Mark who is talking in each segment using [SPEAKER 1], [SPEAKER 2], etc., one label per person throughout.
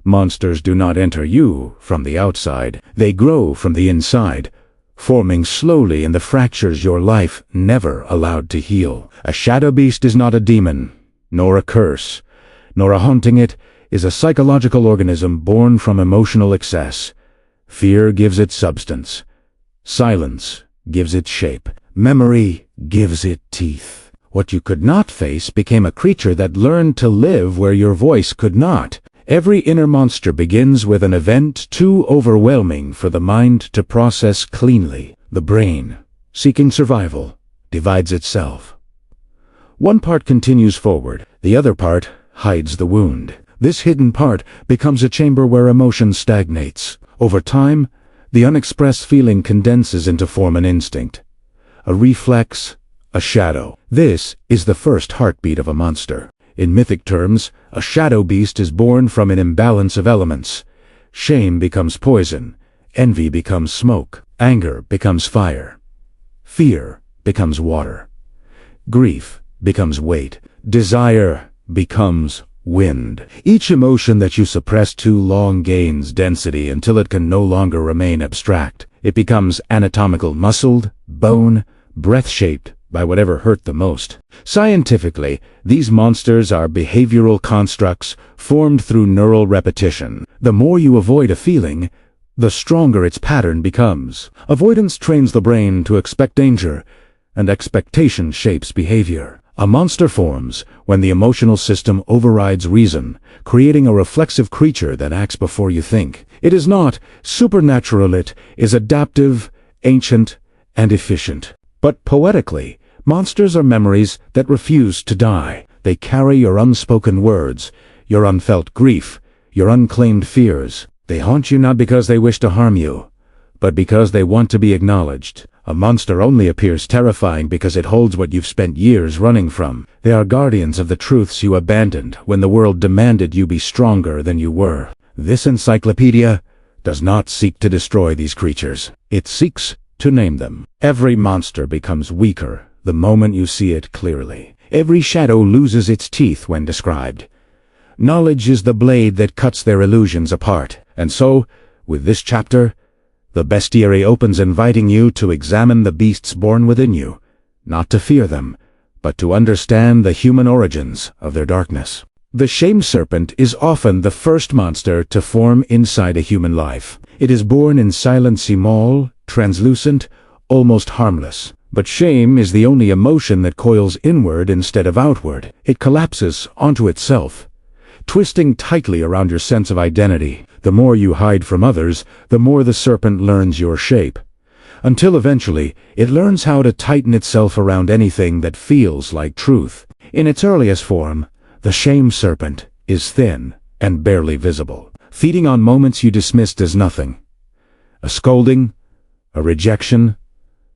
[SPEAKER 1] Monsters do not enter you from the outside. They grow from the inside, forming slowly in the fractures your life never allowed to heal. A shadow beast is not a demon, nor a curse, nor a haunting. It is a psychological organism born from emotional excess. Fear gives it substance. Silence gives it shape. Memory gives it teeth. What you could not face became a creature that learned to live where your voice could not. Every inner monster begins with an event too overwhelming for the mind to process cleanly. The brain, seeking survival, divides itself. One part continues forward, the other part hides the wound. This hidden part becomes a chamber where emotion stagnates. Over time, the unexpressed feeling condenses into form and instinct. A reflex, a shadow. This is the first heartbeat of a monster. In mythic terms, a shadow beast is born from an imbalance of elements. Shame becomes poison, envy becomes smoke, anger becomes fire, fear becomes water, grief becomes weight, desire becomes wind. Each emotion that you suppress too long gains density until it can no longer remain abstract. It becomes anatomical, muscled, bone, breath-shaped by whatever hurt the most. Scientifically, these monsters are behavioral constructs formed through neural repetition. The more you avoid a feeling, the stronger its pattern becomes. Avoidance trains the brain to expect danger, and expectation shapes behavior. A monster forms when the emotional system overrides reason, creating a reflexive creature that acts before you think. It is not supernatural, it is adaptive, ancient, and efficient. But poetically, monsters are memories that refuse to die. They carry your unspoken words, your unfelt grief, your unclaimed fears. They haunt you not because they wish to harm you, but because they want to be acknowledged. A monster only appears terrifying because it holds what you've spent years running from. They are guardians of the truths you abandoned when the world demanded you be stronger than you were. This encyclopedia does not seek to destroy these creatures. It seeks to name them. Every monster becomes weaker the moment you see it clearly. Every shadow loses its teeth when described. Knowledge is the blade that cuts their illusions apart. And so, with this chapter, the bestiary opens, inviting you to examine the beasts born within you, not to fear them, but to understand the human origins of their darkness. The shame serpent is often the first monster to form inside a human life. It is born in silent, small, translucent, almost harmless. But shame is the only emotion that coils inward instead of outward. It collapses onto itself, twisting tightly around your sense of identity. The more you hide from others, the more the serpent learns your shape, until eventually it learns how to tighten itself around anything that feels like truth. In its earliest form, the shame serpent is thin and barely visible, feeding on moments you dismissed as nothing. A scolding, a rejection,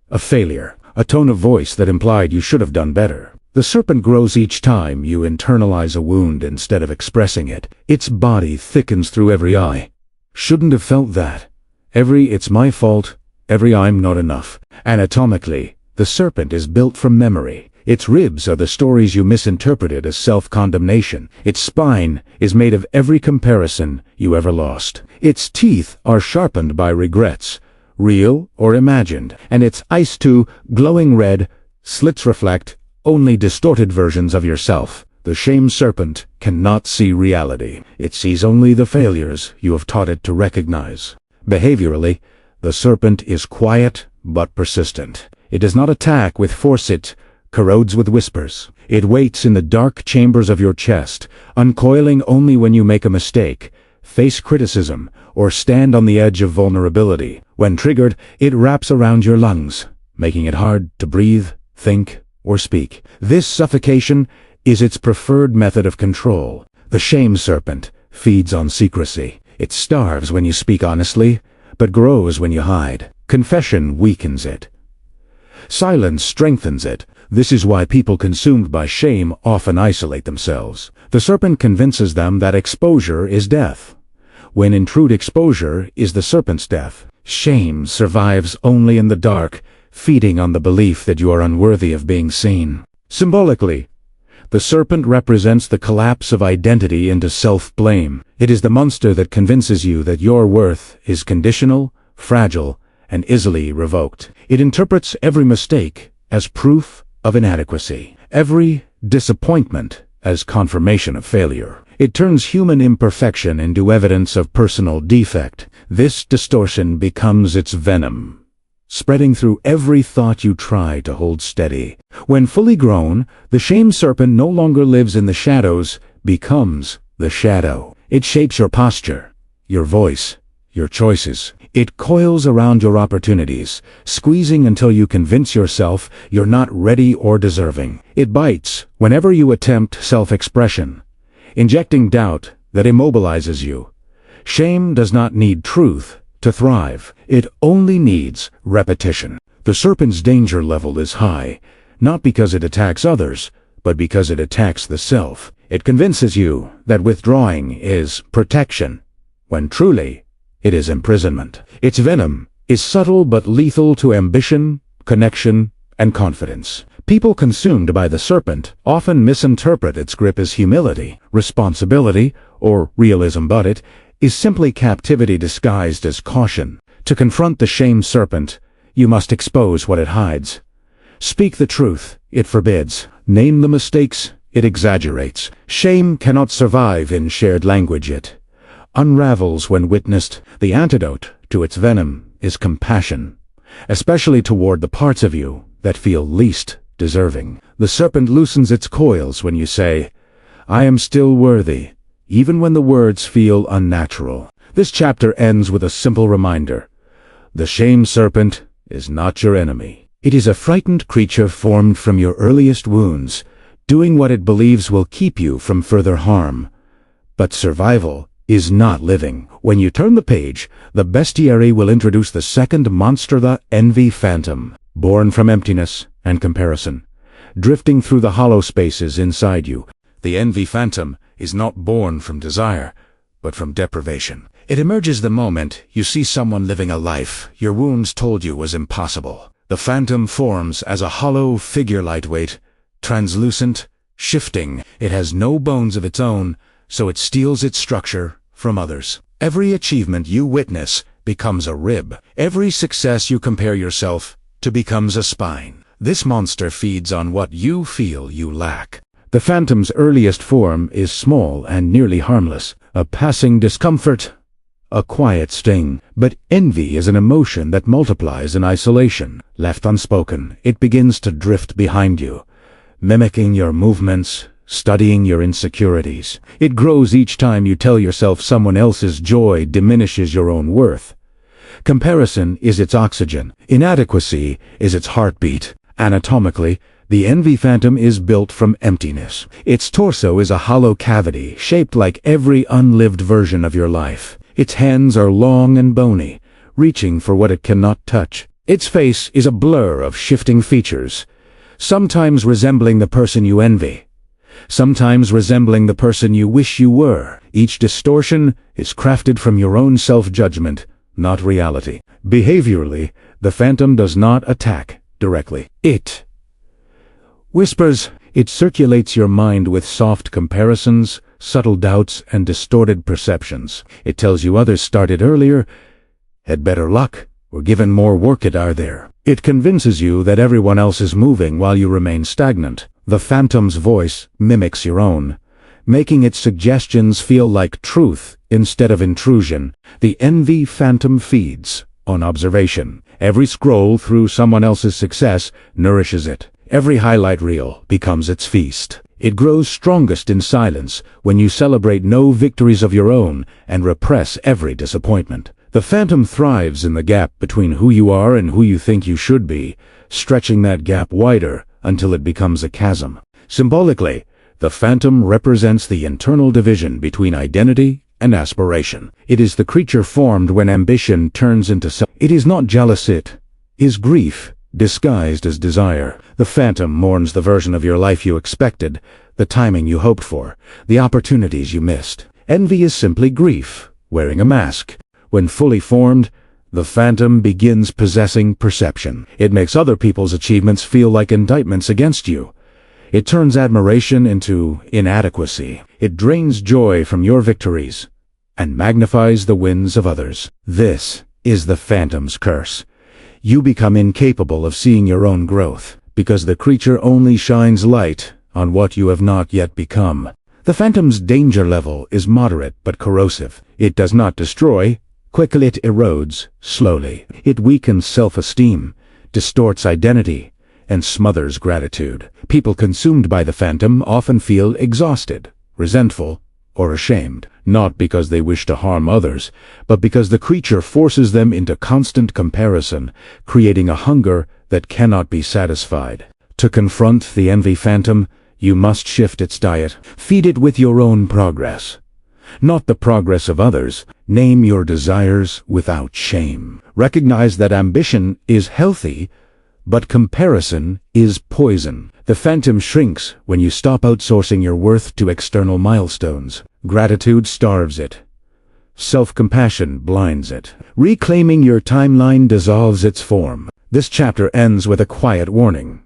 [SPEAKER 1] a failure, a tone of voice that implied you should have done better. The serpent grows each time you internalize a wound instead of expressing it. Its body thickens through every "I shouldn't have felt that," every "it's my fault," every "I'm not enough." Anatomically, the serpent is built from memory. Its ribs are the stories you misinterpreted as self-condemnation. Its spine is made of every comparison you ever lost. Its teeth are sharpened by regrets, real or imagined, and its eyes, too, glowing red, slits reflect only distorted versions of yourself. The shame serpent cannot see reality. It sees only the failures you have taught it to recognize. Behaviorally, the serpent is quiet but persistent. It does not attack with force, it corrodes with whispers. It waits in the dark chambers of your chest, uncoiling only when you make a mistake, face criticism, or stand on the edge of vulnerability. When triggered, it wraps around your lungs, making it hard to breathe, think, or speak. This suffocation is its preferred method of control. The shame serpent feeds on secrecy. It starves when you speak honestly, but grows when you hide. Confession weakens it. Silence strengthens it. This is why people consumed by shame often isolate themselves. The serpent convinces them that exposure is death, when in truth exposure is the serpent's death. Shame survives only in the dark, feeding on the belief that you are unworthy of being seen. Symbolically, The serpent represents the collapse of identity into self-blame. It is the monster that convinces you that your worth is conditional, fragile, and easily revoked. It interprets every mistake as proof of inadequacy, every disappointment as confirmation of failure. It turns human imperfection into evidence of personal defect. This distortion becomes its venom, spreading through every thought you try to hold steady. When fully grown, the shame serpent no longer lives in the shadows, becomes the shadow. It shapes your posture, your voice, your choices. It coils around your opportunities, squeezing until you convince yourself you're not ready or deserving. It bites whenever you attempt self-expression, injecting doubt that immobilizes you. Shame does not need truth to thrive. It only needs repetition. The serpent's danger level is high, not because it attacks others, but because it attacks the self. It convinces you that withdrawing is protection, when truly it is imprisonment. Its venom is subtle but lethal to ambition, connection, and confidence. People consumed by the serpent often misinterpret its grip as humility, responsibility, or realism, but it is simply captivity disguised as caution. To confront the shame serpent, you must expose what it hides. Speak the truth, it forbids. Name the mistakes, it exaggerates. Shame cannot survive in shared language. It unravels when witnessed. The antidote to its venom is compassion, especially toward the parts of you that feel least deserving. The serpent loosens its coils when you say, "I am still worthy," even when the words feel unnatural. This chapter ends with a simple reminder. The shame serpent is not your enemy. It is a frightened creature formed from your earliest wounds, doing what it believes will keep you from further harm. But survival is not living. When you turn the page, the bestiary will introduce the second monster, the envy phantom, born from emptiness and comparison, drifting through the hollow spaces inside you. The envy phantom is not born from desire, but from deprivation. It emerges the moment you see someone living a life your wounds told you was impossible. The phantom forms as a hollow figure, lightweight, translucent, shifting. It has no bones of its own, so it steals its structure from others. Every achievement you witness becomes a rib. Every success you compare yourself to becomes a spine. This monster feeds on what you feel you lack. The phantom's earliest form is small and nearly harmless, a passing discomfort, a quiet sting. But envy is an emotion that multiplies in isolation. Left unspoken, it begins to drift behind you, mimicking your movements, studying your insecurities. It grows each time you tell yourself someone else's joy diminishes your own worth. Comparison is its oxygen. Inadequacy is its heartbeat. Anatomically, the envy phantom is built from emptiness. Its torso is a hollow cavity, shaped like every unlived version of your life. Its hands are long and bony, reaching for what it cannot touch. Its face is a blur of shifting features, sometimes resembling the person you envy, sometimes resembling the person you wish you were. Each distortion is crafted from your own self-judgment, not reality. Behaviorally, the phantom does not attack directly. It whispers. It circulates your mind with soft comparisons, subtle doubts, and distorted perceptions. It tells you others started earlier, had better luck, or given more work are there. It convinces you that everyone else is moving while you remain stagnant. The phantom's voice mimics your own, making its suggestions feel like truth instead of intrusion. The envy phantom feeds on observation. Every scroll through someone else's success nourishes it. Every highlight reel becomes its feast. It grows strongest in silence when you celebrate no victories of your own and repress every disappointment. The phantom thrives in the gap between who you are and who you think you should be, stretching that gap wider until it becomes a chasm. Symbolically, the phantom represents the internal division between identity and aspiration. It is the creature formed when ambition turns into self. It is not jealous, it is grief disguised as desire. The phantom mourns the version of your life you expected, the timing you hoped for, the opportunities you missed. Envy is simply grief wearing a mask. When fully formed, the phantom begins possessing perception. It makes other people's achievements feel like indictments against you. It turns admiration into inadequacy. It drains joy from your victories and magnifies the wins of others. This is the phantom's curse. You become incapable of seeing your own growth, because the creature only shines light on what you have not yet become. The phantom's danger level is moderate but corrosive. It does not destroy. Quickly it erodes, slowly. It weakens self-esteem, distorts identity, and smothers gratitude. People consumed by the phantom often feel exhausted, resentful, or ashamed, not because they wish to harm others, but because the creature forces them into constant comparison, creating a hunger that cannot be satisfied. To confront the envy phantom, you must shift its diet. Feed it with your own progress, not the progress of others. Name your desires without shame. Recognize that ambition is healthy, but comparison is poison. The phantom shrinks when you stop outsourcing your worth to external milestones. Gratitude starves it. Self-compassion blinds it. Reclaiming your timeline dissolves its form. This chapter ends with a quiet warning.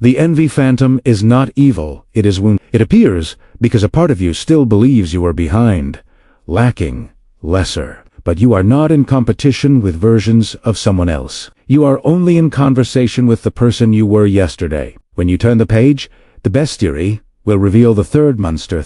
[SPEAKER 1] The envy phantom is not evil, it is wounded. It appears because a part of you still believes you are behind, lacking, lesser. But you are not in competition with versions of someone else. You are only in conversation with the person you were yesterday. When you turn the page, the bestiary will reveal the third monster,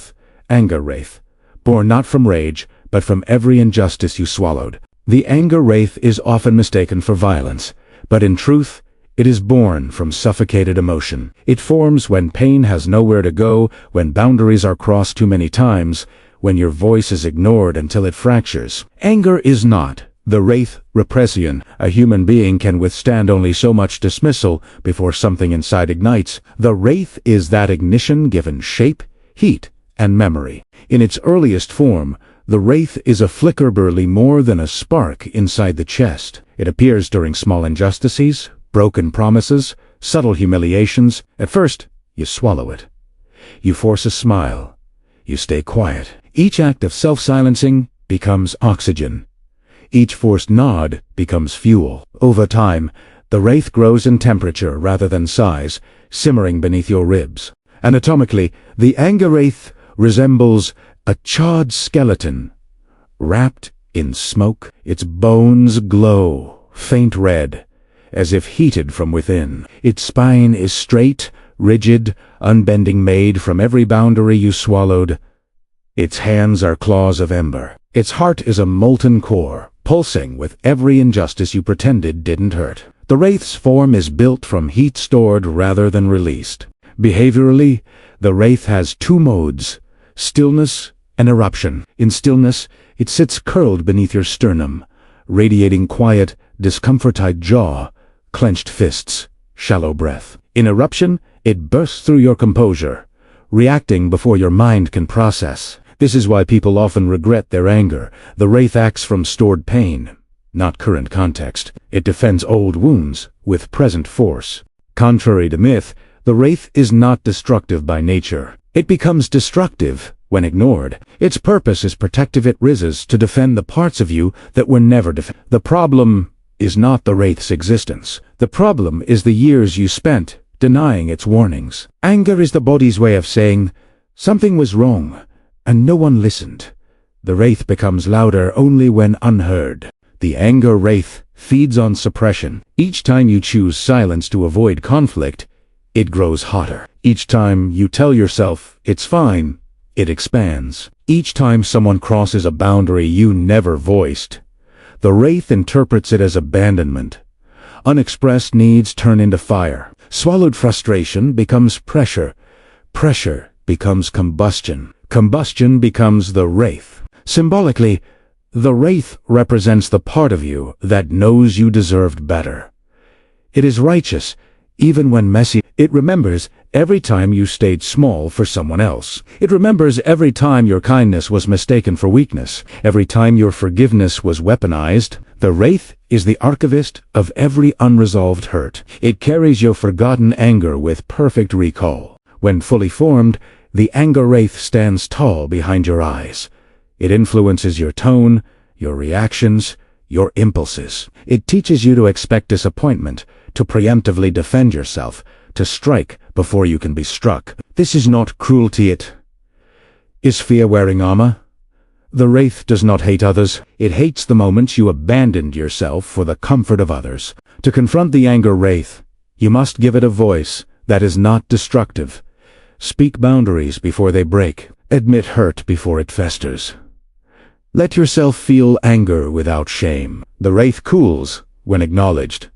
[SPEAKER 1] anger wraith, born not from rage, but from every injustice you swallowed. The anger wraith is often mistaken for violence, but in truth, it is born from suffocated emotion. It forms when pain has nowhere to go, when boundaries are crossed too many times, when your voice is ignored until it fractures. Anger is not the wraith repression. A human being can withstand only so much dismissal before something inside ignites. The wraith is that ignition given shape, heat, and memory. In its earliest form, the wraith is a flicker barely more than a spark inside the chest. It appears during small injustices, broken promises, subtle humiliations. At first, you swallow it. You force a smile. You stay quiet. Each act of self-silencing becomes oxygen. Each forced nod becomes fuel. Over time, the wraith grows in temperature rather than size, simmering beneath your ribs. Anatomically, the anger wraith resembles a charred skeleton, wrapped in smoke. Its bones glow, faint red, as if heated from within. Its spine is straight, rigid, unbending, made from every boundary you swallowed. Its hands are claws of ember. Its heart is a molten core, pulsing with every injustice you pretended didn't hurt. The wraith's form is built from heat stored rather than released. Behaviorally, the wraith has two modes: stillness and eruption. In stillness, it sits curled beneath your sternum, radiating quiet, discomforted jaw, clenched fists, shallow breath. In eruption, it bursts through your composure, reacting before your mind can process. This is why people often regret their anger. The wraith acts from stored pain, not current context. It defends old wounds with present force. Contrary to myth, the wraith is not destructive by nature. It becomes destructive when ignored. Its purpose is protective. It rises to defend the parts of you that were never defended. The problem is not the wraith's existence. The problem is the years you spent denying its warnings. Anger is the body's way of saying, something was wrong, and no one listened. The wraith becomes louder only when unheard. The anger wraith feeds on suppression. Each time you choose silence to avoid conflict, it grows hotter. Each time you tell yourself, it's fine, it expands. Each time someone crosses a boundary you never voiced, the wraith interprets it as abandonment. Unexpressed needs turn into fire. Swallowed frustration becomes pressure. Pressure becomes combustion. Combustion becomes the wraith. Symbolically, the wraith represents the part of you that knows you deserved better. It is righteous, even when messy. It remembers every time you stayed small for someone else. It remembers every time your kindness was mistaken for weakness, every time your forgiveness was weaponized. The wraith is the archivist of every unresolved hurt. It carries your forgotten anger with perfect recall. When fully formed, the anger wraith stands tall behind your eyes. It influences your tone, your reactions, your impulses. It teaches you to expect disappointment, to preemptively defend yourself, to strike before you can be struck. This is not cruelty, it is fear wearing armor. The wraith does not hate others. It hates the moment you abandoned yourself for the comfort of others. To confront the anger wraith, you must give it a voice that is not destructive. Speak boundaries before they break. Admit hurt before it festers. Let yourself feel anger without shame. The wraith cools when acknowledged.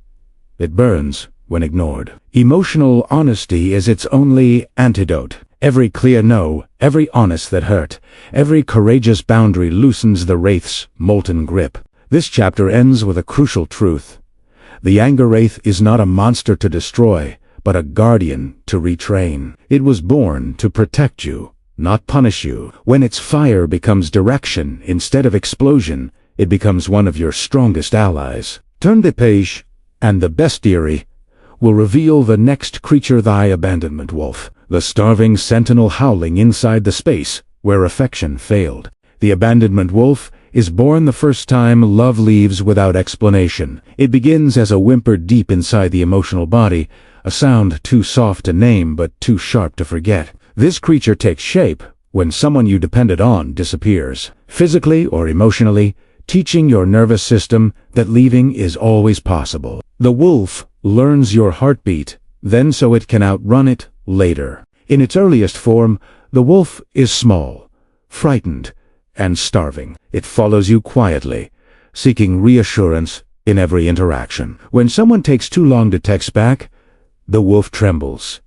[SPEAKER 1] It burns when ignored. Emotional honesty is its only antidote. Every clear no, every honest that hurt, every courageous boundary loosens the wraith's molten grip. This chapter ends with a crucial truth. The anger wraith is not a monster to destroy, but a guardian to retrain. It was born to protect you, not punish you. When its fire becomes direction instead of explosion, it becomes one of your strongest allies. Turn the page, and the bestiary will reveal the next creature, thy abandonment wolf, the starving sentinel howling inside the space where affection failed. The abandonment wolf is born the first time love leaves without explanation. It begins as a whimper deep inside the emotional body, a sound too soft to name but too sharp to forget. This creature takes shape when someone you depended on disappears, physically or emotionally, teaching your nervous system that leaving is always possible. The wolf learns your heartbeat, then so it can outrun it later. In its earliest form, the wolf is small, frightened, and starving. It follows you quietly, seeking reassurance in every interaction. When someone takes too long to text back, the wolf trembles.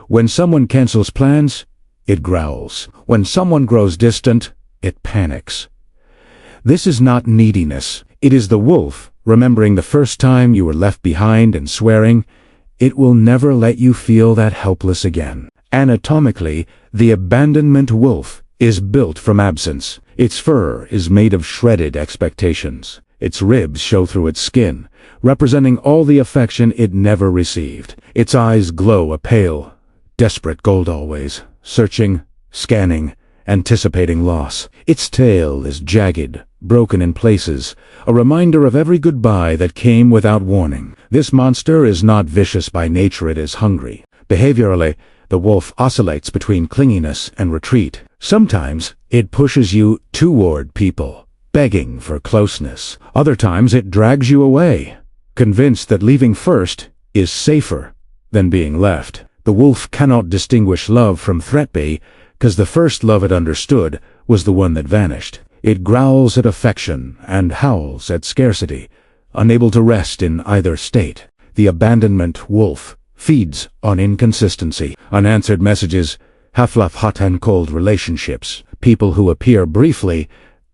[SPEAKER 1] When someone cancels plans, it growls. When someone grows distant, it panics. This is not neediness. It is the wolf remembering the first time you were left behind and swearing, it will never let you feel that helpless again. Anatomically, the abandonment wolf is built from absence. Its fur is made of shredded expectations. Its ribs show through its skin, representing all the affection it never received. Its eyes glow a pale, desperate gold always, searching, scanning, anticipating loss. Its tail is jagged, broken in places, a reminder of every goodbye that came without warning. This monster is not vicious by nature, it is hungry. Behaviorally, the wolf oscillates between clinginess and retreat. Sometimes it pushes you toward people, begging for closeness. Other times it drags you away, convinced that leaving first is safer than being left. The wolf cannot distinguish love from threat because the first love it understood was the one that vanished. It growls at affection and howls at scarcity, unable to rest in either state. The abandonment wolf feeds on inconsistency, unanswered messages, half-love hot and cold relationships, people who appear briefly,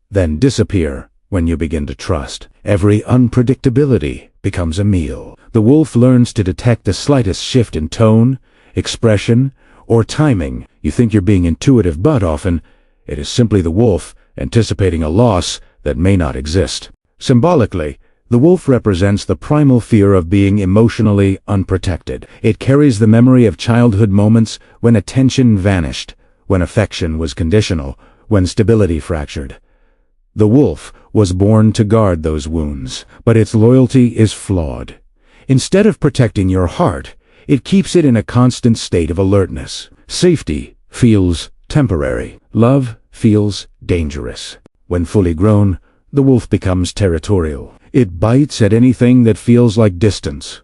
[SPEAKER 1] then disappear when you begin to trust. Every unpredictability becomes a meal. The wolf learns to detect the slightest shift in tone, expression, or timing. You think you're being intuitive, but often it is simply the wolf anticipating a loss that may not exist. Symbolically, the wolf represents the primal fear of being emotionally unprotected. It carries the memory of childhood moments when attention vanished, when affection was conditional, when stability fractured. The wolf was born to guard those wounds, but its loyalty is flawed. Instead of protecting your heart, it keeps it in a constant state of alertness. Safety feels temporary. Love feels dangerous. When fully grown, the wolf becomes territorial. It bites at anything that feels like distance.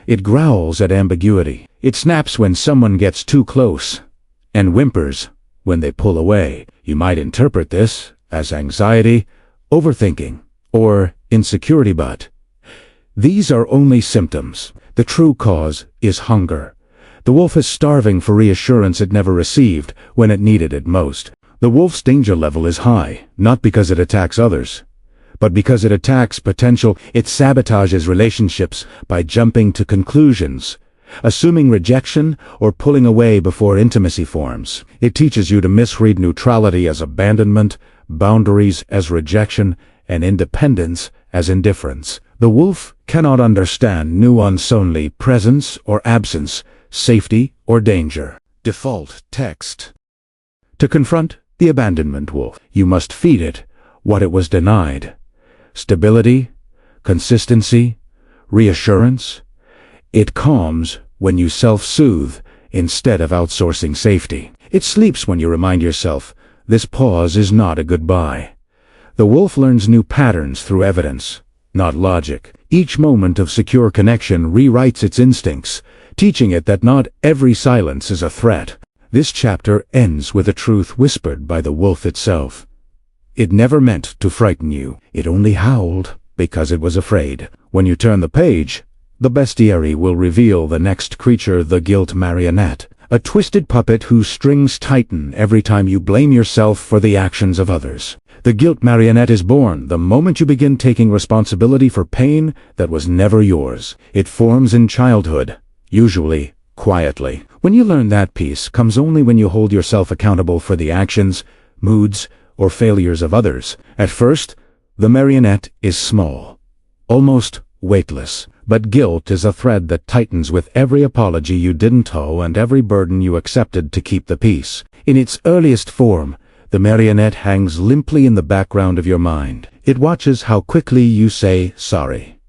[SPEAKER 1] It growls at ambiguity. It snaps when someone gets too close, and whimpers when they pull away. You might interpret this as anxiety, overthinking, or insecurity, but these are only symptoms. The true cause is hunger. The wolf is starving for reassurance it never received when it needed it most. The wolf's danger level is high, not because it attacks others, but because it attacks potential. It sabotages relationships by jumping to conclusions, assuming rejection, or pulling away before intimacy forms. It teaches you to misread neutrality as abandonment, boundaries as rejection, and independence as indifference. The wolf cannot understand nuance, only presence or absence, safety or danger. Default text. To confront the abandonment wolf, you must feed it what it was denied. Stability, consistency, reassurance. It calms when you self-soothe instead of outsourcing safety. It sleeps when you remind yourself, this pause is not a goodbye. The wolf learns new patterns through evidence, not logic. Each moment of secure connection rewrites its instincts, teaching it that not every silence is a threat. This chapter ends with a truth whispered by the wolf itself. It never meant to frighten you. It only howled because it was afraid. When you turn the page, the bestiary will reveal the next creature, the guilt marionette, a twisted puppet whose strings tighten every time you blame yourself for the actions of others. The guilt marionette is born the moment you begin taking responsibility for pain that was never yours. It forms in childhood, usually quietly. When you learn that peace comes only when you hold yourself accountable for the actions, moods, or failures of others. At first, the marionette is small, almost weightless. But guilt is a thread that tightens with every apology you didn't owe and every burden you accepted to keep the peace. In its earliest form, the marionette hangs limply in the background of your mind. It watches how quickly you say sorry.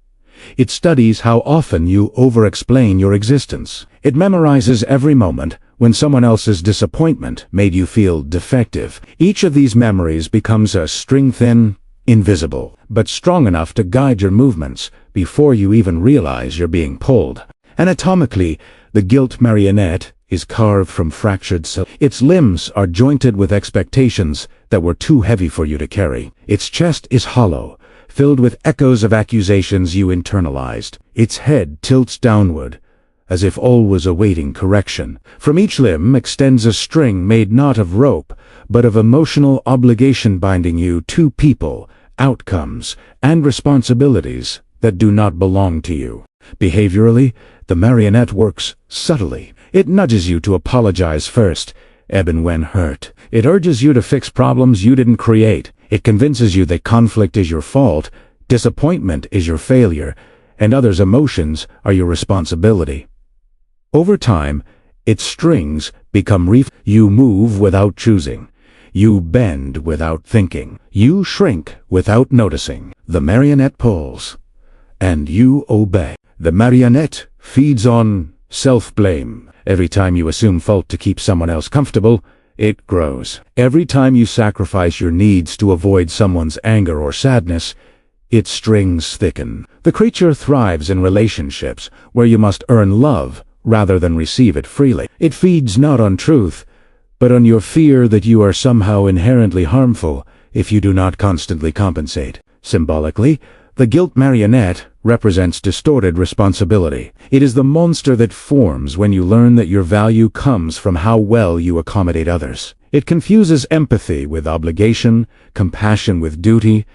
[SPEAKER 1] It studies how often you over-explain your existence. It memorizes every moment when someone else's disappointment made you feel defective. Each of these memories becomes a string thin, invisible, but strong enough to guide your movements before you even realize you're being pulled. Anatomically, the guilt marionette is carved from fractured silk. Its limbs are jointed with expectations that were too heavy for you to carry. Its chest is hollow, filled with echoes of accusations you internalized. Its head tilts downward, as if all was awaiting correction. From each limb extends a string made not of rope, but of emotional obligation binding you to people, outcomes, and responsibilities that do not belong to you. Behaviorally, the marionette works subtly. It nudges you to apologize first, even when hurt. It urges you to fix problems you didn't create. It convinces you that conflict is your fault, disappointment is your failure, and others' emotions are your responsibility. Over time, its strings become You move without choosing. You bend without thinking. You shrink without noticing. The marionette pulls, and you obey. The marionette feeds on self-blame. Every time you assume fault to keep someone else comfortable, it grows. Every time you sacrifice your needs to avoid someone's anger or sadness, its strings thicken. The creature thrives in relationships where you must earn love rather than receive it freely. It feeds not on truth, but on your fear that you are somehow inherently harmful if you do not constantly compensate. Symbolically, the guilt marionette represents distorted responsibility. It is the monster that forms when you learn that your value comes from how well you accommodate others. It confuses empathy with obligation, compassion with duty,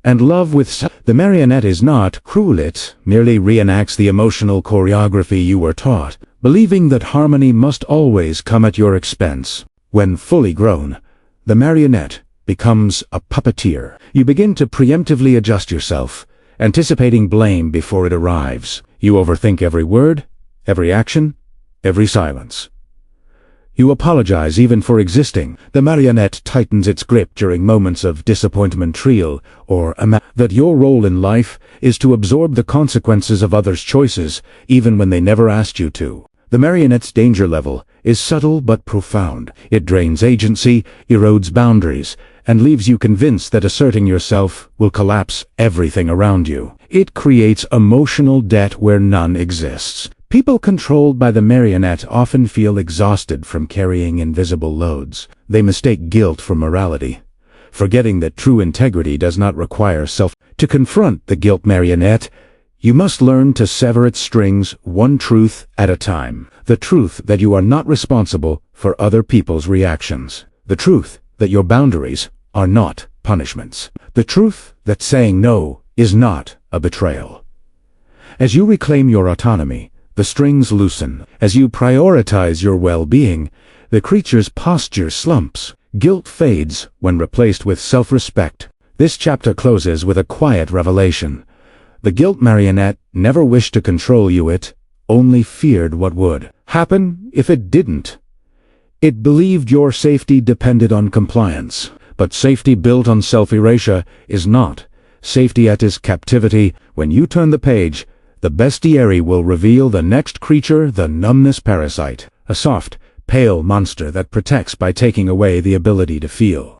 [SPEAKER 1] and love with The marionette is not cruel, it merely reenacts the emotional choreography you were taught, believing that harmony must always come at your expense. When fully grown, the marionette becomes a puppeteer. You begin to preemptively adjust yourself, anticipating blame before it arrives. You overthink every word, every action, every silence. You apologize even for existing. The marionette tightens its grip during moments of disappointment, or that your role in life is to absorb the consequences of others' choices, even when they never asked you to. The marionette's danger level is subtle but profound. It drains agency, erodes boundaries, and leaves you convinced that asserting yourself will collapse everything around you. It creates emotional debt where none exists. People controlled by the marionette often feel exhausted from carrying invisible loads. They mistake guilt for morality, forgetting that true integrity does not require To confront the guilt marionette, you must learn to sever its strings one truth at a time. The truth that you are not responsible for other people's reactions. The truth that your boundaries are not punishments. The truth that saying no is not a betrayal. As you reclaim your autonomy, the strings loosen. As you prioritize your well-being, the creature's posture slumps. Guilt fades when replaced with self-respect. This chapter closes with a quiet revelation. The guilt marionette never wished to control you, it only feared what would happen if it didn't. It believed your safety depended on compliance, but safety built on self-erasure is not. Safety at its captivity. When you turn the page, the bestiary will reveal the next creature, the numbness parasite, a soft, pale monster that protects by taking away the ability to feel.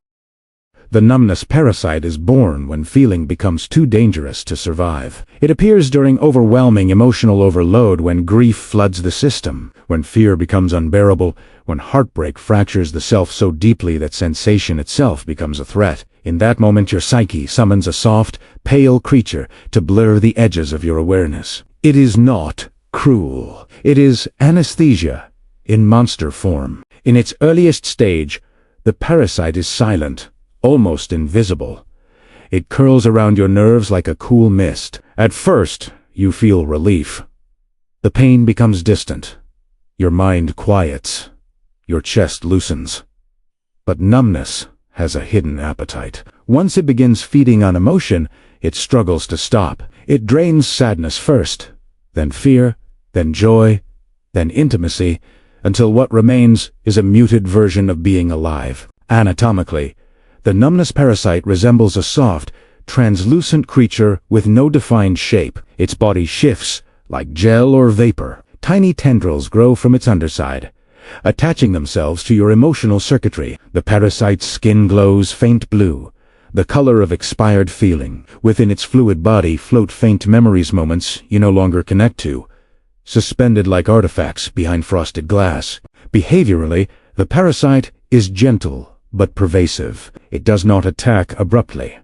[SPEAKER 1] The numbness parasite is born when feeling becomes too dangerous to survive. It appears during overwhelming emotional overload, when grief floods the system, when fear becomes unbearable, when heartbreak fractures the self so deeply that sensation itself becomes a threat. In that moment, your psyche summons a soft, pale creature to blur the edges of your awareness. It is not cruel. It is anesthesia in monster form. In its earliest stage, the parasite is silent, almost invisible. It curls around your nerves like a cool mist. At first, you feel relief. The pain becomes distant. Your mind quiets. Your chest loosens. But numbness has a hidden appetite. Once it begins feeding on emotion, it struggles to stop. It drains sadness first, then fear, then joy, then intimacy, until what remains is a muted version of being alive. Anatomically, the numbness parasite resembles a soft, translucent creature with no defined shape. Its body shifts like gel or vapor. Tiny tendrils grow from its underside, attaching themselves to your emotional circuitry. The parasite's skin glows faint blue, the color of expired feeling. Within its fluid body float faint memories, moments you no longer connect to, suspended like artifacts behind frosted glass. Behaviorally, the parasite is gentle but pervasive. It does not attack abruptly.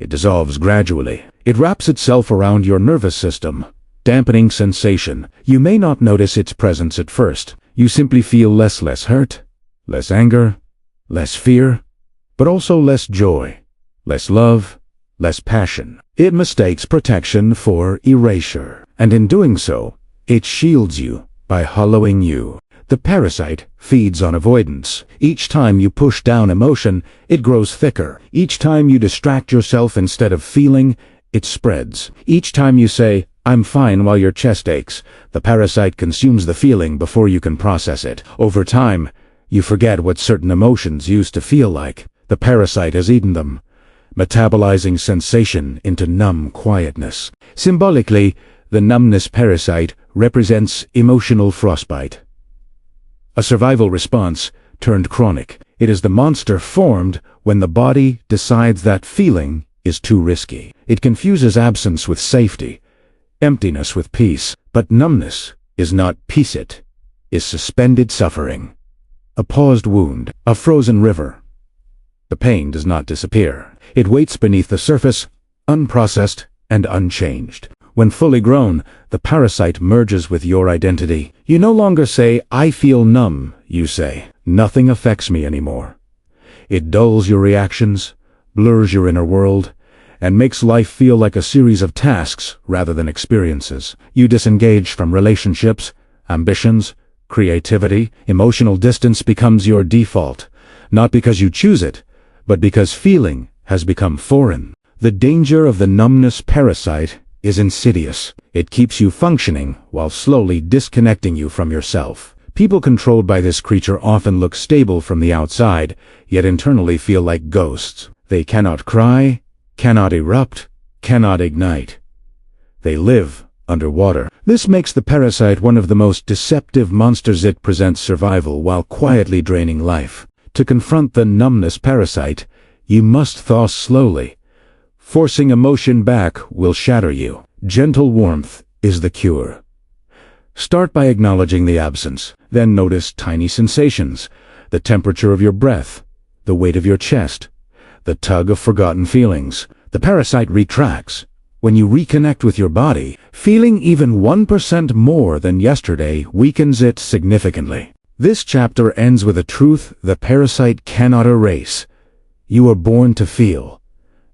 [SPEAKER 1] It dissolves gradually. It wraps itself around your nervous system, dampening sensation. You may not notice its presence at first. You simply feel less hurt, less anger, less fear, but also less joy, less love, less passion. It mistakes protection for erasure, and in doing so, it shields you by hollowing you. The parasite feeds on avoidance. Each time you push down emotion, it grows thicker. Each time you distract yourself instead of feeling, it spreads. Each time you say, "I'm fine," while your chest aches, the parasite consumes the feeling before you can process it. Over time, you forget what certain emotions used to feel like. The parasite has eaten them, metabolizing sensation into numb quietness. Symbolically, the numbness parasite represents emotional frostbite, a survival response turned chronic. It is the monster formed when the body decides that feeling is too risky. It confuses absence with safety, emptiness with peace. But numbness is not peace. It is suspended suffering, a paused wound, a frozen river. The pain does not disappear. It waits beneath the surface, unprocessed and unchanged. When fully grown, the parasite merges with your identity. You no longer say, "I feel numb." You say, "Nothing affects me anymore." It dulls your reactions, blurs your inner world, and makes life feel like a series of tasks rather than experiences. You disengage from relationships, ambitions, creativity. Emotional distance becomes your default, not because you choose it, but because feeling has become foreign. The danger of the numbness parasite is insidious. It keeps you functioning while slowly disconnecting you from yourself. People controlled by this creature often look stable from the outside, yet internally feel like ghosts. They cannot cry, cannot erupt, cannot ignite. They live underwater. This makes the parasite one of the most deceptive monsters. It presents survival while quietly draining life. To confront the numbness parasite, you must thaw slowly. Forcing emotion back will shatter you. Gentle warmth is the cure. Start by acknowledging the absence. Then notice tiny sensations: the temperature of your breath, the weight of your chest, the tug of forgotten feelings. The parasite retracts. When you reconnect with your body, feeling even 1% more than yesterday weakens it significantly. This chapter ends with a truth the parasite cannot erase. You are born to feel,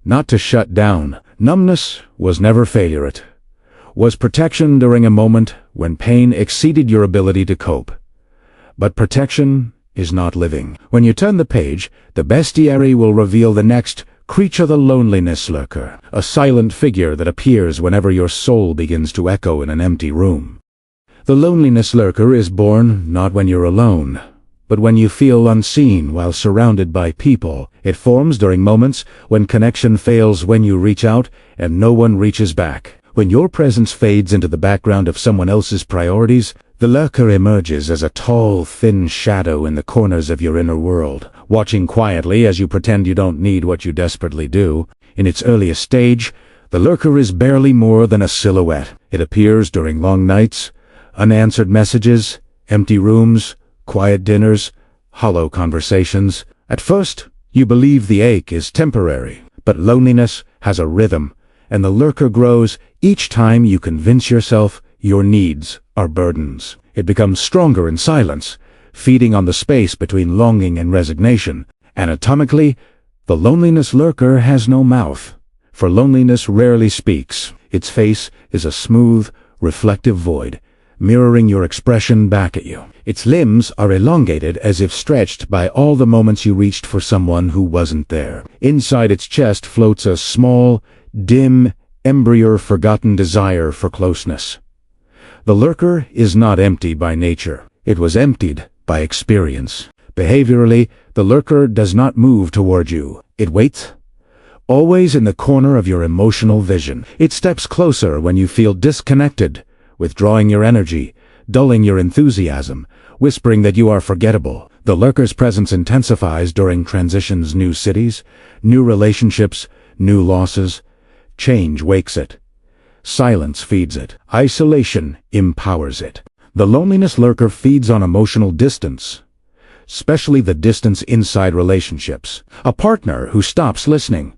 [SPEAKER 1] not to shut down. Numbness was never failure. It was protection during a moment when pain exceeded your ability to cope. But protection is not living. When you turn the page, the bestiary will reveal the next creature, the loneliness lurker, a silent figure that appears whenever your soul begins to echo in an empty room. The loneliness lurker is born not when you're alone, but when you feel unseen while surrounded by people. It forms during moments when connection fails, when you reach out and no one reaches back. When your presence fades into the background of someone else's priorities, The lurker emerges as a tall, thin shadow in the corners of your inner world, watching quietly as you pretend you don't need what you desperately do. In its earliest stage, the lurker is barely more than a silhouette. It appears during long nights, unanswered messages, empty rooms, quiet dinners, hollow conversations. At first, you believe the ache is temporary, but loneliness has a rhythm, and the lurker grows each time you convince yourself your needs are burdens. It becomes stronger in silence, feeding on the space between longing and resignation. Anatomically, the loneliness lurker has no mouth, for loneliness rarely speaks. Its face is a smooth, reflective void, mirroring your expression back at you. Its limbs are elongated as if stretched by all the moments you reached for someone who wasn't there. Inside its chest floats a small, dim, embryo forgotten desire for closeness. The lurker is not empty by nature. It was emptied by experience. Behaviorally, the lurker does not move toward you. It waits, always in the corner of your emotional vision. It steps closer when you feel disconnected, withdrawing your energy, dulling your enthusiasm, whispering that you are forgettable. The lurker's presence intensifies during transitions, new cities, new relationships, new losses. Change wakes it. Silence feeds it. Isolation empowers it. The loneliness lurker feeds on emotional distance, especially the distance inside relationships. A partner who stops listening.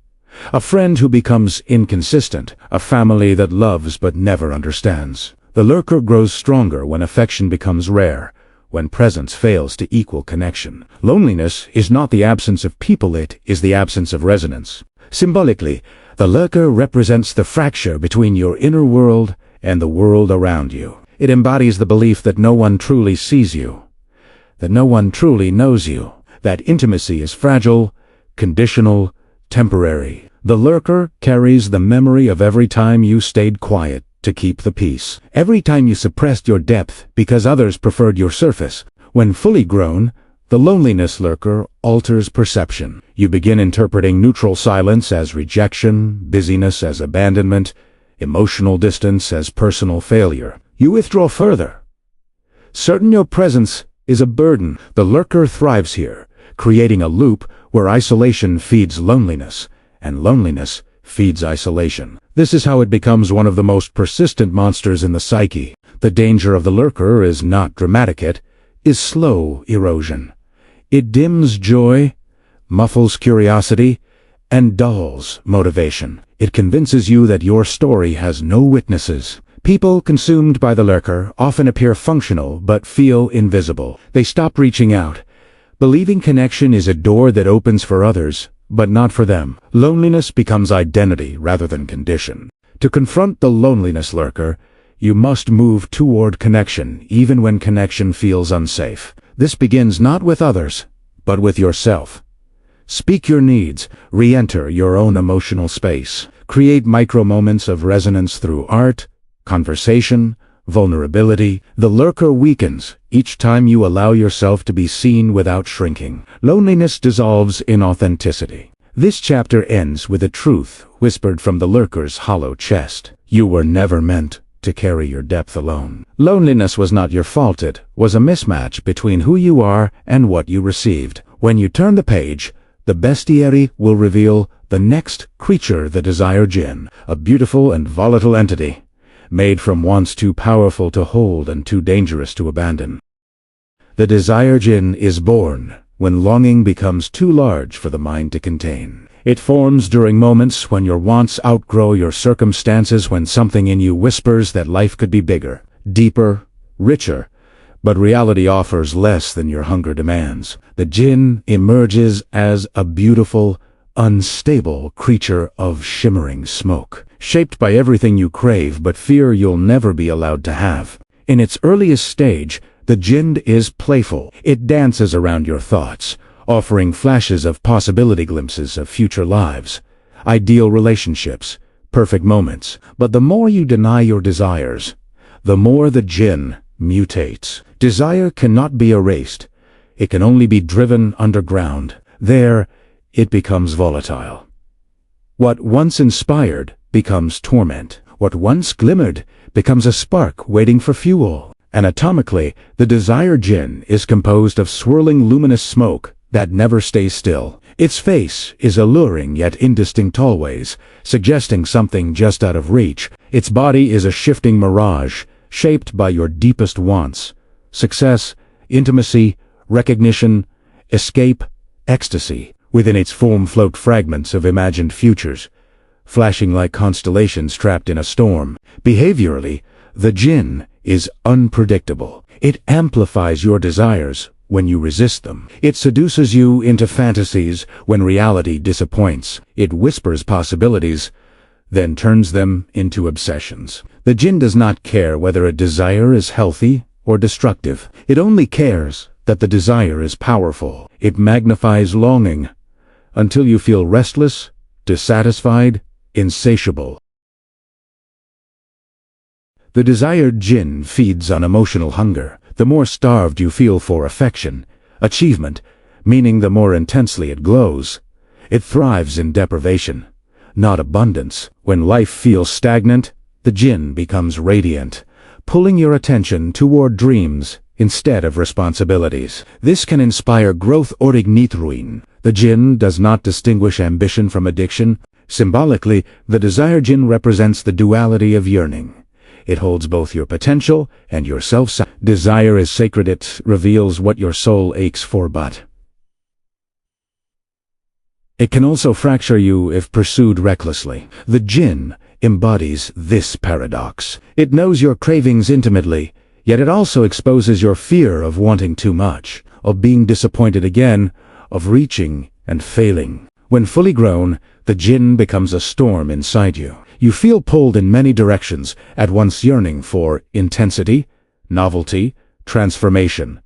[SPEAKER 1] A friend who becomes inconsistent. A family that loves but never understands. The lurker grows stronger when affection becomes rare, when presence fails to equal connection. Loneliness is not the absence of people, it is the absence of resonance. Symbolically, the lurker represents the fracture between your inner world and the world around you. It embodies the belief that no one truly sees you, that no one truly knows you, that intimacy is fragile, conditional, temporary. The lurker carries the memory of every time you stayed quiet to keep the peace, every time you suppressed your depth because others preferred your surface. When fully grown, the loneliness lurker alters perception. You begin interpreting neutral silence as rejection, busyness as abandonment, emotional distance as personal failure. You withdraw further, certain your presence is a burden. The lurker thrives here, creating a loop where isolation feeds loneliness, and loneliness feeds isolation. This is how it becomes one of the most persistent monsters in the psyche. The danger of the lurker is not dramatic, it is slow erosion. It dims joy, muffles curiosity, and dulls motivation. It convinces you that your story has no witnesses. People consumed by the lurker often appear functional but feel invisible. They stop reaching out, believing connection is a door that opens for others, but not for them. Loneliness becomes identity rather than condition. To confront the loneliness lurker, you must move toward connection, even when connection feels unsafe. This begins not with others, but with yourself. Speak your needs, re-enter your own emotional space. Create micro-moments of resonance through art, conversation, vulnerability. The lurker weakens each time you allow yourself to be seen without shrinking. Loneliness dissolves in authenticity. This chapter ends with a truth whispered from the lurker's hollow chest. You were never meant to carry your depth alone. Loneliness was not your fault, it was a mismatch between who you are and what you received. When you turn the page, the bestiary will reveal the next creature, the desire djinn, a beautiful and volatile entity, made from wants too powerful to hold and too dangerous to abandon. The desire djinn is born when longing becomes too large for the mind to contain. It forms during moments when your wants outgrow your circumstances, when something in you whispers that life could be bigger, deeper, richer, but reality offers less than your hunger demands. The djinn emerges as a beautiful, unstable creature of shimmering smoke, shaped by everything you crave but fear you'll never be allowed to have. In its earliest stage, the djinn is playful. It dances around your thoughts, offering flashes of possibility, glimpses of future lives, ideal relationships, perfect moments. But the more you deny your desires, the more the djinn mutates. Desire cannot be erased. It can only be driven underground. There, it becomes volatile. What once inspired becomes torment. What once glimmered becomes a spark waiting for fuel. Anatomically, the desire jinn is composed of swirling luminous smoke that never stays still. Its face is alluring yet indistinct always, suggesting something just out of reach. Its body is a shifting mirage, shaped by your deepest wants: success, intimacy, recognition, escape, ecstasy. Within its form float fragments of imagined futures, flashing like constellations trapped in a storm. Behaviorally, the jinn is unpredictable. It amplifies your desires when you resist them. It seduces you into fantasies when reality disappoints. It whispers possibilities, then turns them into obsessions. The jinn does not care whether a desire is healthy or destructive. It only cares that the desire is powerful. It magnifies longing until you feel restless, dissatisfied, insatiable. The desired jinn feeds on emotional hunger. The more starved you feel for affection, achievement, meaning the more intensely it glows. It thrives in deprivation, not abundance. When life feels stagnant, the jinn becomes radiant, pulling your attention toward dreams instead of responsibilities. This can inspire growth or ignite ruin. The jinn does not distinguish ambition from addiction. Symbolically, the desire jinn represents the duality of yearning. It holds both your potential and your self-satisfaction. Desire is sacred. It reveals what your soul aches for, but it can also fracture you if pursued recklessly. The jinn embodies this paradox. It knows your cravings intimately, yet it also exposes your fear of wanting too much, of being disappointed again, of reaching and failing. When fully grown, the jinn becomes a storm inside you. You feel pulled in many directions, at once yearning for intensity, novelty, transformation.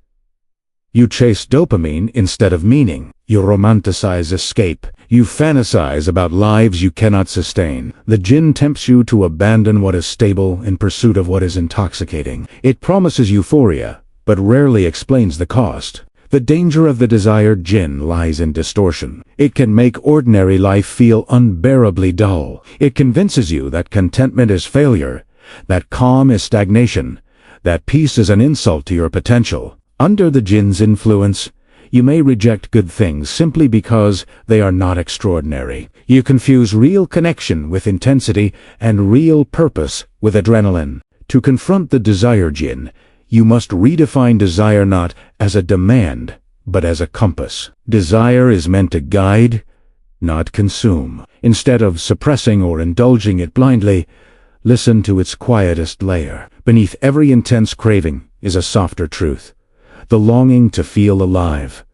[SPEAKER 1] You chase dopamine instead of meaning. You romanticize escape. You fantasize about lives you cannot sustain. The jinn tempts you to abandon what is stable in pursuit of what is intoxicating. It promises euphoria, but rarely explains the cost. The danger of the desired jinn lies in distortion. It can make ordinary life feel unbearably dull. It convinces you that contentment is failure, that calm is stagnation, that peace is an insult to your potential. Under the jinn's influence, you may reject good things simply because they are not extraordinary. You confuse real connection with intensity and real purpose with adrenaline. To confront the desire jinn, you must redefine desire not as a demand, but as a compass. Desire is meant to guide, not consume. Instead of suppressing or indulging it blindly, listen to its quietest layer. Beneath every intense craving is a softer truth: the longing to feel alive,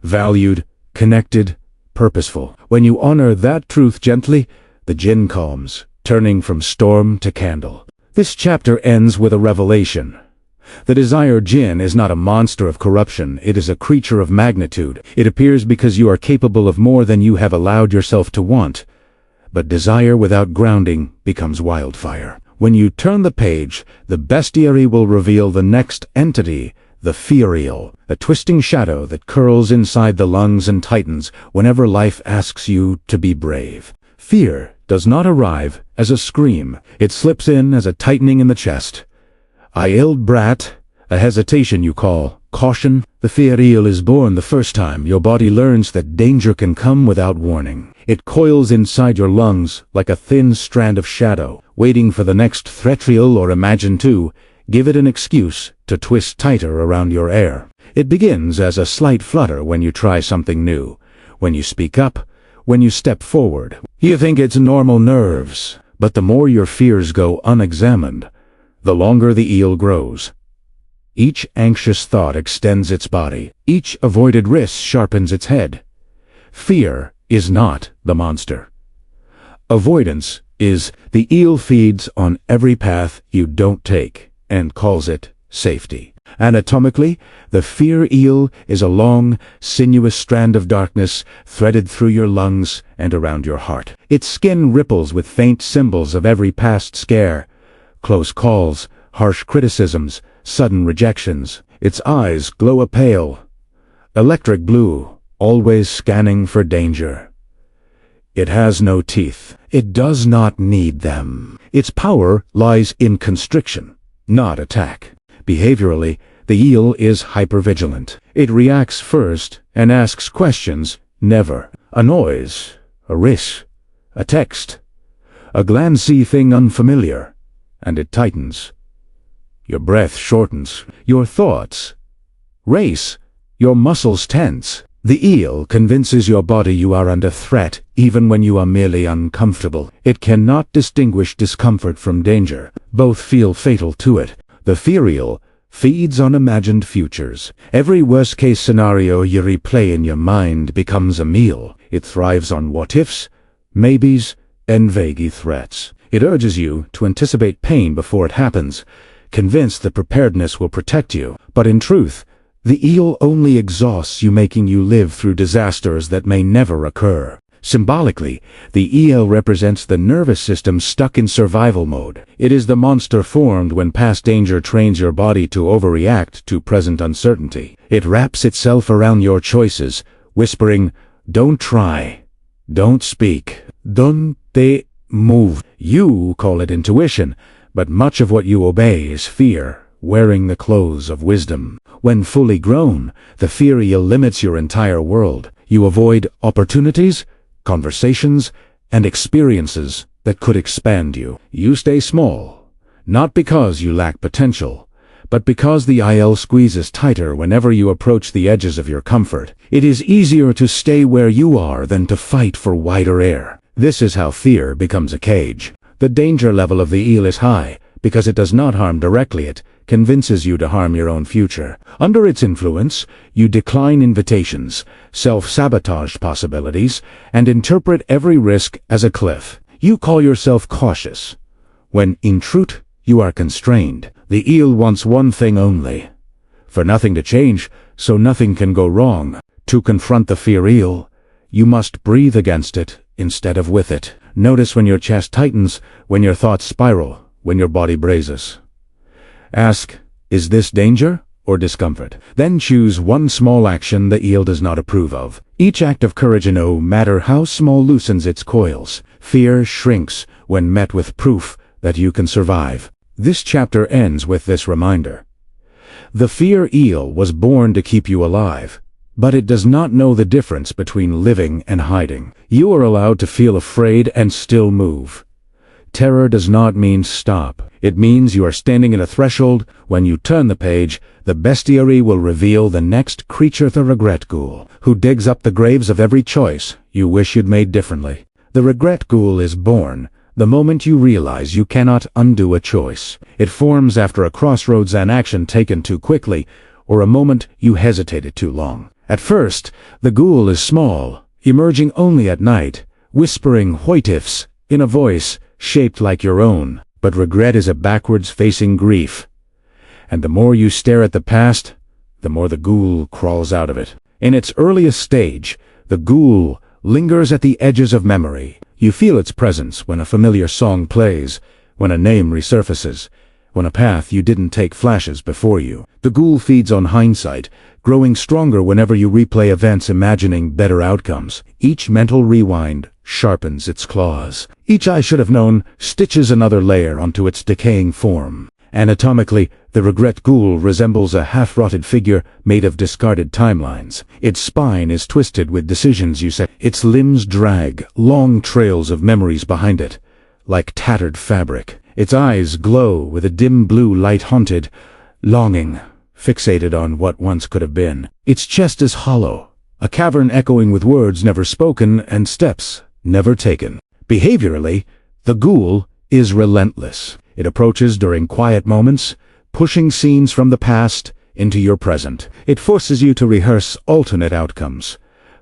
[SPEAKER 1] valued, connected, purposeful. When you honor that truth gently, the jinn calms, turning from storm to candle. This chapter ends with a revelation. The desired jinn is not a monster of corruption. It is a creature of magnitude. It appears because you are capable of more than you have allowed yourself to want. But desire without grounding becomes wildfire. When you turn the page, the bestiary will reveal the next entity, the fearial, a twisting shadow that curls inside the lungs and tightens whenever life asks you to be brave. Fear does not arrive as a scream. It slips in as a tightening in the chest. "I ill brat," a hesitation you call caution. The fearial is born the first time your body learns that danger can come without warning. It coils inside your lungs like a thin strand of shadow, waiting for the next threat, real or imagined, to give it an excuse to twist tighter around your air. It begins as a slight flutter when you try something new, when you speak up, when you step forward. You think it's normal nerves, but the more your fears go unexamined, the longer the eel grows. Each anxious thought extends its body. Each avoided risk sharpens its head. Fear is not the monster. Avoidance is. The eel feeds on every path you don't take and calls it safety. Anatomically, the fear eel is a long, sinuous strand of darkness threaded through your lungs and around your heart. Its skin ripples with faint symbols of every past scare: close calls, harsh criticisms, sudden rejections. Its eyes glow a pale, electric blue, always scanning for danger. It has no teeth. It does not need them. Its power lies in constriction, not attack. Behaviorally, the eel is hypervigilant. It reacts first and asks questions, never. A noise, a risk, a text, a glancey thing unfamiliar, and it tightens. Your breath shortens, your thoughts race, your muscles tense. The eel convinces your body you are under threat even when you are merely uncomfortable. It cannot distinguish discomfort from danger. Both feel fatal to it. The fear eel feeds on imagined futures. Every worst-case scenario you replay in your mind becomes a meal. It thrives on what-ifs, maybes, and vague threats. It urges you to anticipate pain before it happens, convinced that preparedness will protect you. But in truth, the eel only exhausts you, making you live through disasters that may never occur. Symbolically, the eel represents the nervous system stuck in survival mode. It is the monster formed when past danger trains your body to overreact to present uncertainty. It wraps itself around your choices, whispering, "Don't try, don't speak, don't move." You call it intuition, but much of what you obey is fear, wearing the clothes of wisdom. When fully grown, the fear eel limits your entire world. You avoid opportunities, conversations, and experiences that could expand you. You stay small, not because you lack potential, but because the eel squeezes tighter whenever you approach the edges of your comfort. It is easier to stay where you are than to fight for wider air. This is how fear becomes a cage. The danger level of the eel is high because it does not harm directly. It convinces you to harm your own future. Under its influence, you decline invitations, self-sabotage possibilities, and interpret every risk as a cliff. You call yourself cautious, when in truth you are constrained. The eel wants one thing only: for nothing to change, so nothing can go wrong. To confront the fear eel, you must breathe against it instead of with it. Notice when your chest tightens, when your thoughts spiral, when your body braces. Ask, is this danger or discomfort? Then choose one small action the eel does not approve of. Each act of courage, no matter how small, loosens its coils. Fear shrinks when met with proof that you can survive. This chapter ends with this reminder. The fear eel was born to keep you alive, but it does not know the difference between living and hiding. You are allowed to feel afraid and still move. Terror does not mean stop. It means you are standing at a threshold. When you turn the page, the bestiary will reveal the next creature, the regret ghoul, who digs up the graves of every choice you wish you'd made differently. The regret ghoul is born the moment you realize you cannot undo a choice. It forms after a crossroads, an action taken too quickly, or a moment you hesitated too long. At first, the ghoul is small, emerging only at night, whispering what-ifs in a voice shaped like your own. But regret is a backwards-facing grief, and the more you stare at the past, the more the ghoul crawls out of it. In its earliest stage, the ghoul lingers at the edges of memory. You feel its presence when a familiar song plays, when a name resurfaces, when a path you didn't take flashes before you. The ghoul feeds on hindsight, growing stronger whenever you replay events, imagining better outcomes. Each mental rewind sharpens its claws. Each "I should have known" stitches another layer onto its decaying form. Anatomically, the regret ghoul resembles a half-rotted figure made of discarded timelines. Its spine is twisted with decisions you set. Its limbs drag long trails of memories behind it, like tattered fabric. Its eyes glow with a dim blue light, haunted, longing, fixated on what once could have been. Its chest is hollow, a cavern echoing with words never spoken and steps never taken. Behaviorally, the ghoul is relentless. It approaches during quiet moments, pushing scenes from the past into your present. It forces you to rehearse alternate outcomes,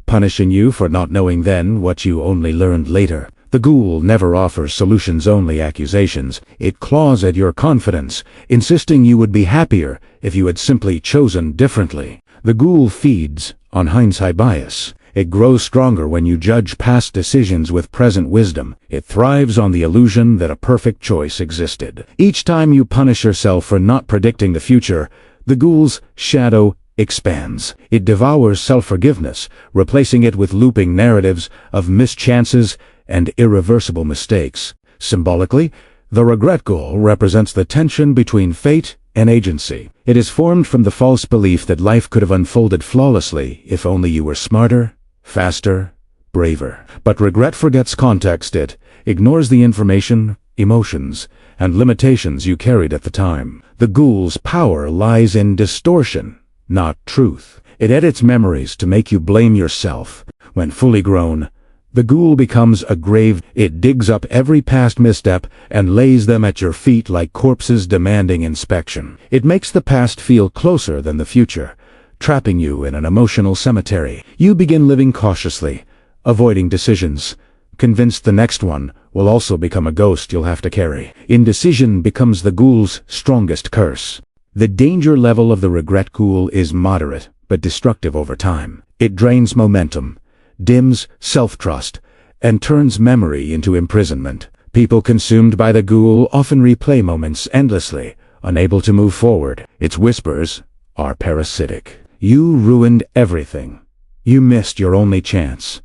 [SPEAKER 1] punishing you for not knowing then what you only learned later. The ghoul never offers solutions, only accusations. It claws at your confidence, insisting you would be happier if you had simply chosen differently. The ghoul feeds on hindsight bias. It grows stronger when you judge past decisions with present wisdom. It thrives on the illusion that a perfect choice existed. Each time you punish yourself for not predicting the future, the ghoul's shadow expands. It devours self-forgiveness, replacing it with looping narratives of mischances and irreversible mistakes. Symbolically, the regret ghoul represents the tension between fate an agency. It is formed from the false belief that life could have unfolded flawlessly if only you were smarter, faster, braver. But regret forgets context. It ignores the information, emotions, and limitations you carried at the time. The ghoul's power lies in distortion, not truth. It edits memories to make you blame yourself. When fully grown, the ghoul becomes a grave. It digs up every past misstep and lays them at your feet like corpses demanding inspection. It makes the past feel closer than the future, trapping you in an emotional cemetery. You begin living cautiously, avoiding decisions, convinced the next one will also become a ghost you'll have to carry. Indecision becomes the ghoul's strongest curse. The danger level of the regret ghoul is moderate, but destructive over time. It drains momentum, dims self-trust, and turns memory into imprisonment. People consumed by the ghoul often replay moments endlessly, unable to move forward. Its whispers are parasitic. You ruined everything. You missed your only chance.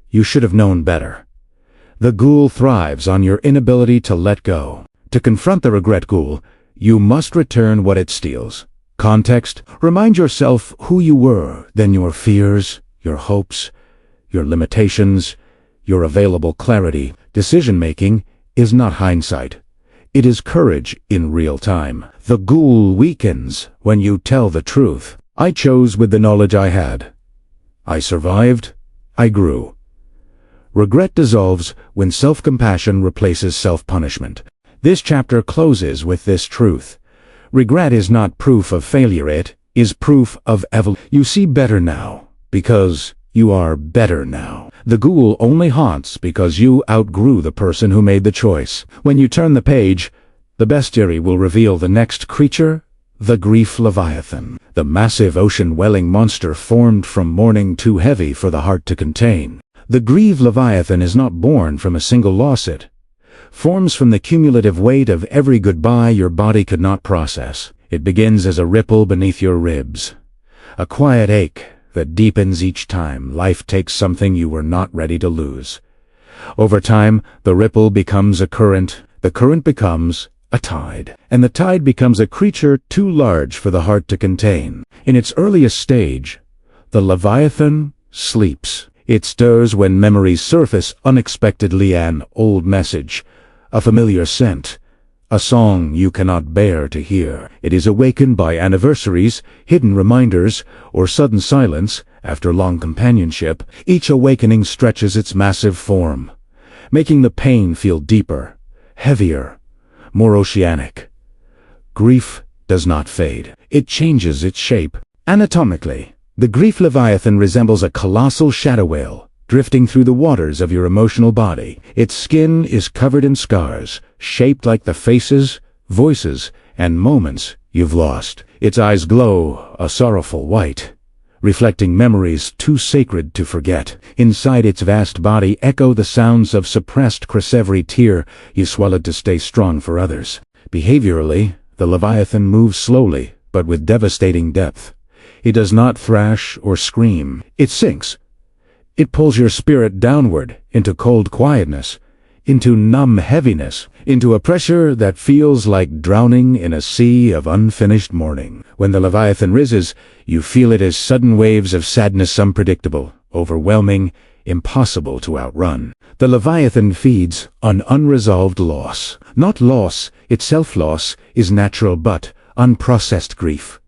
[SPEAKER 1] You should have known better. The ghoul thrives on your inability to let go. To confront the regret ghoul, you must return what it steals. Context. Remind yourself who you were, then your fears, your hopes, your limitations, your available clarity. Decision-making is not hindsight. It is courage in real time. The ghoul weakens when you tell the truth. I chose with the knowledge I had. I survived. I grew. Regret dissolves when self-compassion replaces self-punishment. This chapter closes with this truth. Regret is not proof of failure, it is proof of evolution. You see better now, because you are better now. The ghoul only haunts because you outgrew the person who made the choice. When you turn the page, the bestiary will reveal the next creature, the grief leviathan, the massive ocean-welling monster formed from mourning too heavy for the heart to contain. The grief leviathan is not born from a single loss. It forms from the cumulative weight of every goodbye your body could not process. It begins as a ripple beneath your ribs, a quiet ache that deepens each time life takes something you were not ready to lose. Over time, the ripple becomes a current, the current becomes a tide, and the tide becomes a creature too large for the heart to contain. In its earliest stage, the leviathan sleeps. It stirs when memories surface unexpectedly, an old message, a familiar scent, a song you cannot bear to hear. It is awakened by anniversaries, hidden reminders, or sudden silence after long companionship. Each awakening stretches its massive form, making the pain feel deeper, heavier, more oceanic. Grief does not fade. It changes its shape. Anatomically, the grief leviathan resembles a colossal shadow whale, drifting through the waters of your emotional body. Its skin is covered in scars, shaped like the faces, voices, and moments you've lost. Its eyes glow a sorrowful white, reflecting memories too sacred to forget. Inside its vast body echo the sounds of suppressed cries, every tear you swallowed to stay strong for others. Behaviorally, the leviathan moves slowly, but with devastating depth. It does not thrash or scream. It sinks. It pulls your spirit downward into cold quietness, into numb heaviness, into a pressure that feels like drowning in a sea of unfinished mourning. When the leviathan rises, you feel it as sudden waves of sadness, unpredictable, overwhelming, impossible to outrun. The leviathan feeds on unresolved loss. Not loss itself. Loss is natural, but unprocessed grief.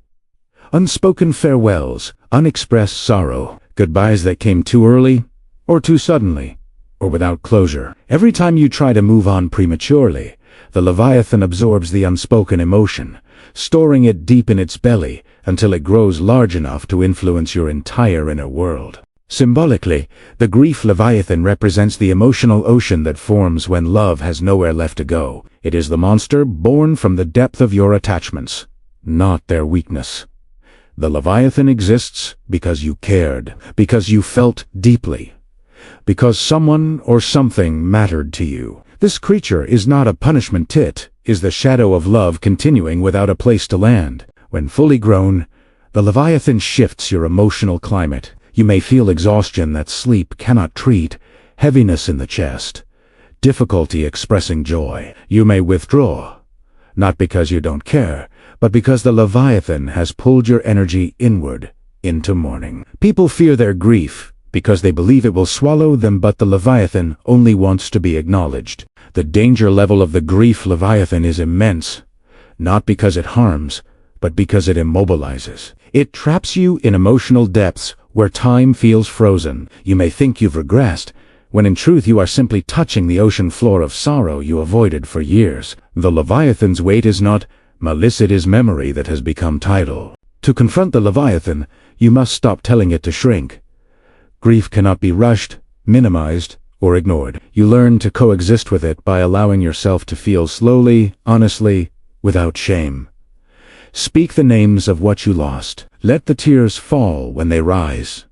[SPEAKER 1] Unspoken farewells, unexpressed sorrow, goodbyes that came too early, or too suddenly, or without closure. Every time you try to move on prematurely, the leviathan absorbs the unspoken emotion, storing it deep in its belly until it grows large enough to influence your entire inner world. Symbolically, the grief leviathan represents the emotional ocean that forms when love has nowhere left to go. It is the monster born from the depth of your attachments, not their weakness. The leviathan exists because you cared, because you felt deeply, because someone or something mattered to you. This creature is not a punishment. It is the shadow of love continuing without a place to land. When fully grown, the leviathan shifts your emotional climate. You may feel exhaustion that sleep cannot treat, heaviness in the chest, difficulty expressing joy. You may withdraw, not because you don't care, but because the Leviathan has pulled your energy inward into mourning. People fear their grief because they believe it will swallow them, but the Leviathan only wants to be acknowledged. The danger level of the grief Leviathan is immense, not because it harms, but because it immobilizes. It traps you in emotional depths where time feels frozen. You may think you've regressed, when in truth you are simply touching the ocean floor of sorrow you avoided for years. The Leviathan's weight is not malice, it is memory that has become tidal. To confront the Leviathan, you must stop telling it to shrink. Grief cannot be rushed, minimized, or ignored. You learn to coexist with it by allowing yourself to feel slowly, honestly, without shame. Speak the names of what you lost. Let the tears fall when they rise.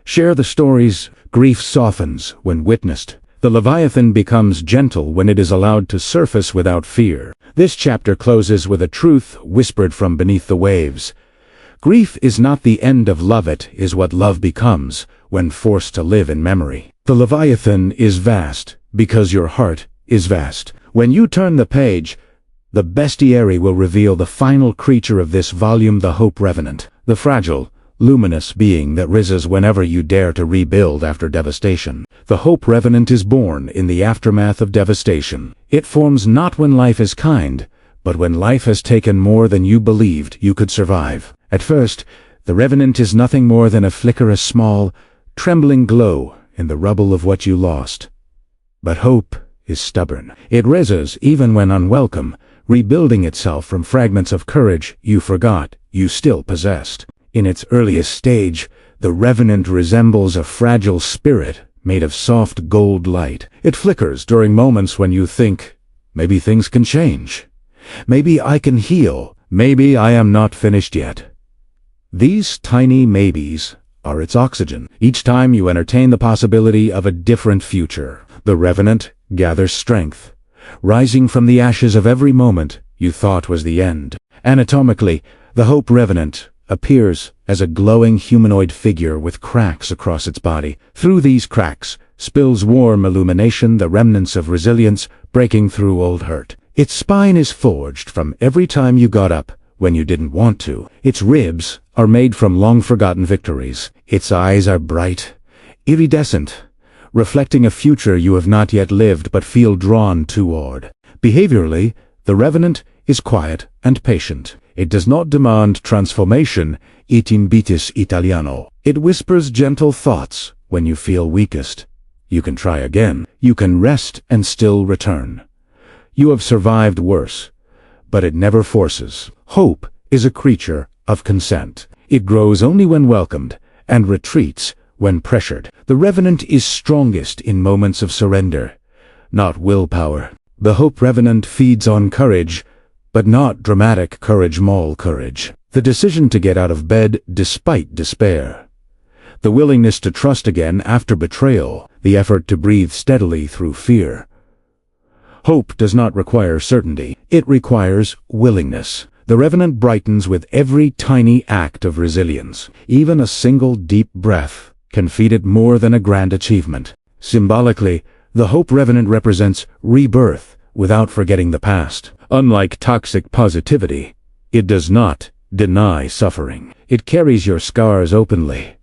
[SPEAKER 1] Share the stories. Grief softens when witnessed. The Leviathan becomes gentle when it is allowed to surface without fear. This chapter closes with a truth whispered from beneath the waves. Grief is not the end of love, it is what love becomes when forced to live in memory. The Leviathan is vast because your heart is vast. When you turn the page, the bestiary will reveal the final creature of this volume, the Hope Revenant, the fragile, luminous being that rises whenever you dare to rebuild after devastation. The Hope Revenant is born in the aftermath of devastation. It forms not when life is kind, but when life has taken more than you believed you could survive. At first, the Revenant is nothing more than a small, trembling glow in the rubble of what you lost. But hope is stubborn. It rises even when unwelcome, rebuilding itself from fragments of courage you forgot you still possessed. In its earliest stage, the Revenant resembles a fragile spirit made of soft gold light. It flickers during moments when you think, maybe things can change. Maybe I can heal. Maybe I am not finished yet. These tiny maybes are its oxygen. Each time you entertain the possibility of a different future, the Revenant gathers strength, rising from the ashes of every moment you thought was the end. Anatomically, the Hope Revenant appears as a glowing humanoid figure with cracks across its body. Through these cracks spills warm illumination, the remnants of resilience breaking through old hurt. Its spine is forged from every time you got up when you didn't want to. Its ribs are made from long-forgotten victories. Its eyes are bright, iridescent, reflecting a future you have not yet lived but feel drawn toward. Behaviorally, the Revenant is quiet and patient. It does not demand transformation, it imbitis Italiano. It whispers gentle thoughts when you feel weakest. You can try again. You can rest and still return. You have survived worse, but it never forces. Hope is a creature of consent. It grows only when welcomed, and retreats when pressured. The Revenant is strongest in moments of surrender, not willpower. The Hope Revenant feeds on courage, but not dramatic courage, mall courage. The decision to get out of bed despite despair. The willingness to trust again after betrayal. The effort to breathe steadily through fear. Hope does not require certainty. It requires willingness. The Revenant brightens with every tiny act of resilience. Even a single deep breath can feed it more than a grand achievement. Symbolically, the Hope Revenant represents rebirth without forgetting the past. Unlike toxic positivity, it does not deny suffering. It carries your scars openly,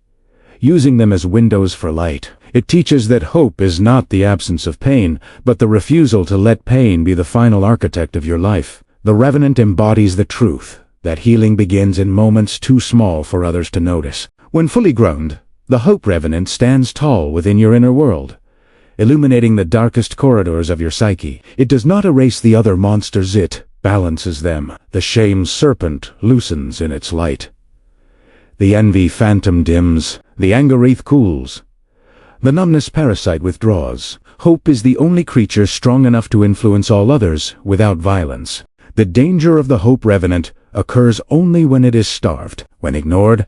[SPEAKER 1] using them as windows for light. It teaches that hope is not the absence of pain, but the refusal to let pain be the final architect of your life. The Revenant embodies the truth that healing begins in moments too small for others to notice. When fully grown, the Hope Revenant stands tall within your inner world, illuminating the darkest corridors of your psyche. It does not erase the other monsters, it balances them. The shame serpent loosens in its light. The envy phantom dims. The anger wreath cools. The numbness parasite withdraws. Hope is the only creature strong enough to influence all others without violence. The danger of the Hope Revenant occurs only when it is starved. When ignored,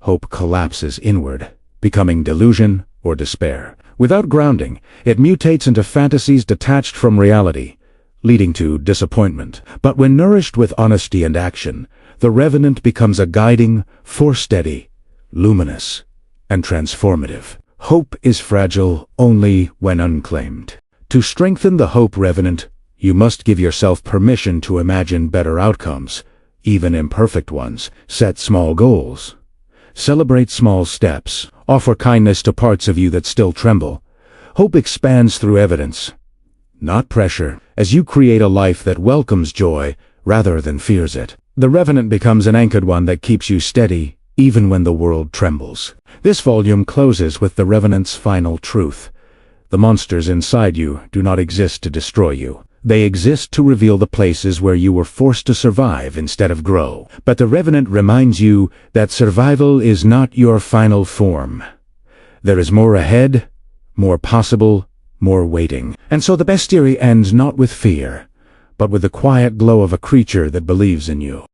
[SPEAKER 1] hope collapses inward, becoming delusion or despair. Without grounding, it mutates into fantasies detached from reality, leading to disappointment. But when nourished with honesty and action, the Revenant becomes a guiding force, steady, luminous, and transformative. Hope is fragile only when unclaimed. To strengthen the Hope Revenant, you must give yourself permission to imagine better outcomes, even imperfect ones. Set small goals. Celebrate small steps. Offer kindness to parts of you that still tremble. Hope expands through evidence, not pressure, as you create a life that welcomes joy rather than fears it. The Revenant becomes an anchored one that keeps you steady, even when the world trembles. This volume closes with the Revenant's final truth. The monsters inside you do not exist to destroy you. They exist to reveal the places where you were forced to survive instead of grow. But the Revenant reminds you that survival is not your final form. There is more ahead, more possible, more waiting. And so the bestiary ends not with fear, but with the quiet glow of a creature that believes in you.